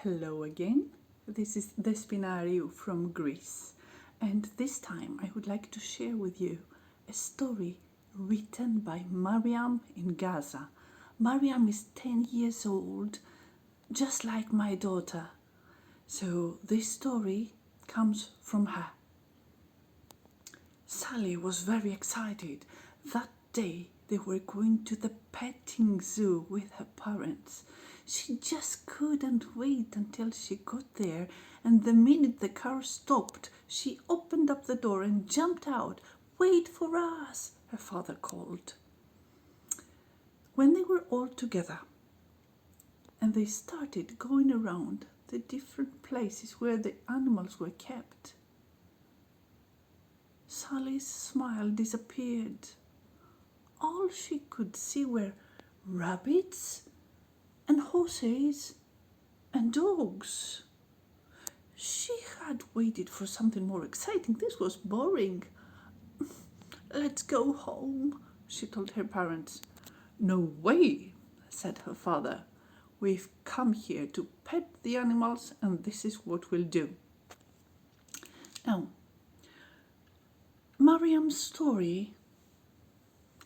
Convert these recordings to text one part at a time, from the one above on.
Hello again, this is Despina Ariou from Greece, and this time I would like to share with you a story written by Mariam in Gaza. Mariam is 10 years old, just like my daughter, so this story comes from her. Sally was very excited. That day they were going to the petting zoo with her parents. She just couldn't wait until she got there, and the minute the car stopped, she opened up the door and jumped out. "Wait for us," her father called. When they were all together and they started going around the different places where the animals were kept, Sally's smile disappeared. All she could see were rabbits and horses and dogs. She had waited for something more exciting. This was boring. "Let's go home," she told her parents. "No way," said her father. "We've come here to pet the animals, and this is what we'll do." Now, Mariam's story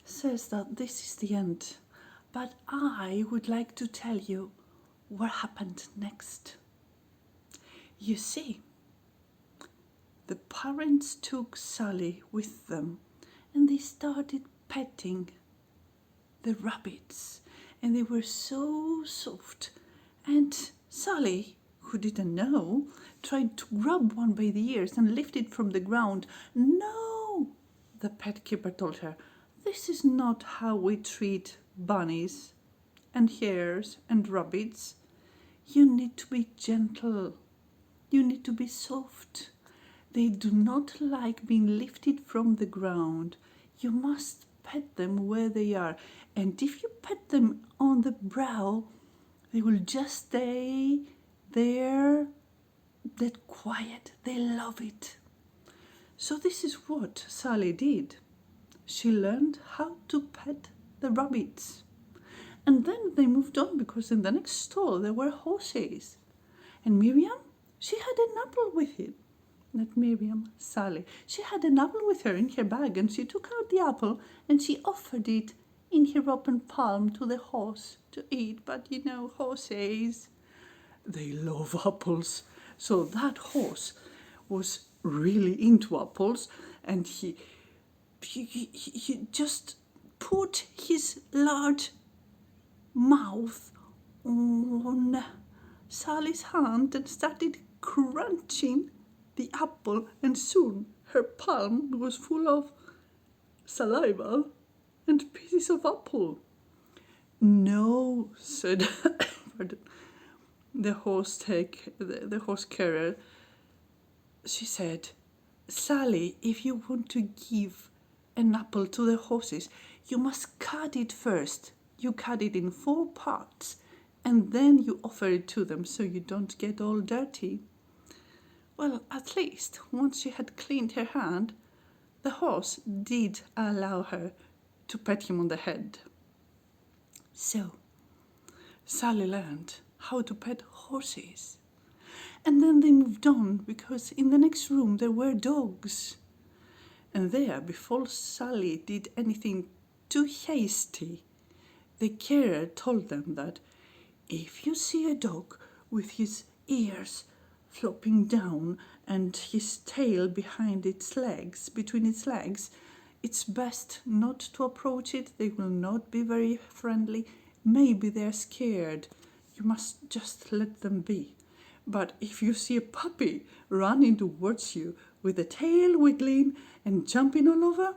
says that this is the end, but I would like to tell you what happened next. You see, the parents took Sally with them, and they started petting the rabbits, and they were so soft. And Sally, who didn't know, tried to grab one by the ears and lift it from the ground. "No," the pet keeper told her. "This is not how we treat bunnies and hares and rabbits. You need to be gentle. You need to be soft. They do not like being lifted from the ground. You must pet them where they are. And if you pet them on the brow, they will just stay there, that quiet. They love it." So this is what Sally did. She learned how to pet the rabbits. And then they moved on, because in the next stall there were horses. And Miriam, she had an apple with it. Not Miriam, Sally. She had an apple with her in her bag, and she took out the apple and she offered it in her open palm to the horse to eat. But you know, horses, they love apples. So that horse was really into apples, and he just put his large mouth on Sally's hand and started crunching the apple, and soon her palm was full of saliva and pieces of apple. "No," said the horse carrier. She said, "Sally, if you want to give an apple to the horses, you must cut it first. You cut it in 4 parts, and then you offer it to them so you don't get all dirty." Well, at least once she had cleaned her hand, the horse did allow her to pet him on the head. So Sally learned how to pet horses. And then they moved on, because in the next room there were dogs. And there, before Sally did anything too hasty, the carer told them that if you see a dog with his ears flopping down and his tail between its legs, it's best not to approach it. They will not be very friendly. Maybe they're scared. You must just let them be. But if you see a puppy running towards you with the tail wiggling and jumping all over,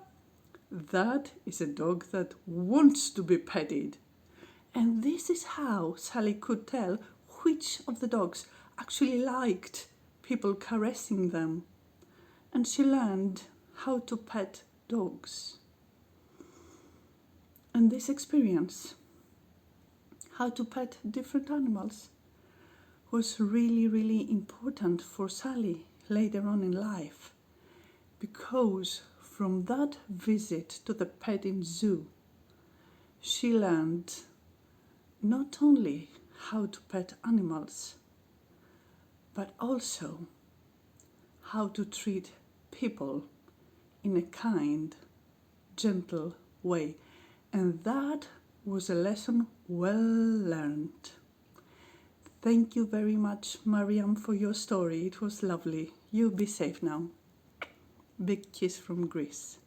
that is a dog that wants to be petted. And this is how Sally could tell which of the dogs actually liked people caressing them. And she learned how to pet dogs. And this experience, how to pet different animals, was really, really important for Sally later on in life, because from that visit to the petting zoo, she learned not only how to pet animals, but also how to treat people in a kind, gentle way. And that was a lesson well learned. Thank you very much, Mariam, for your story. It was lovely. You be safe now. Big kiss from Greece.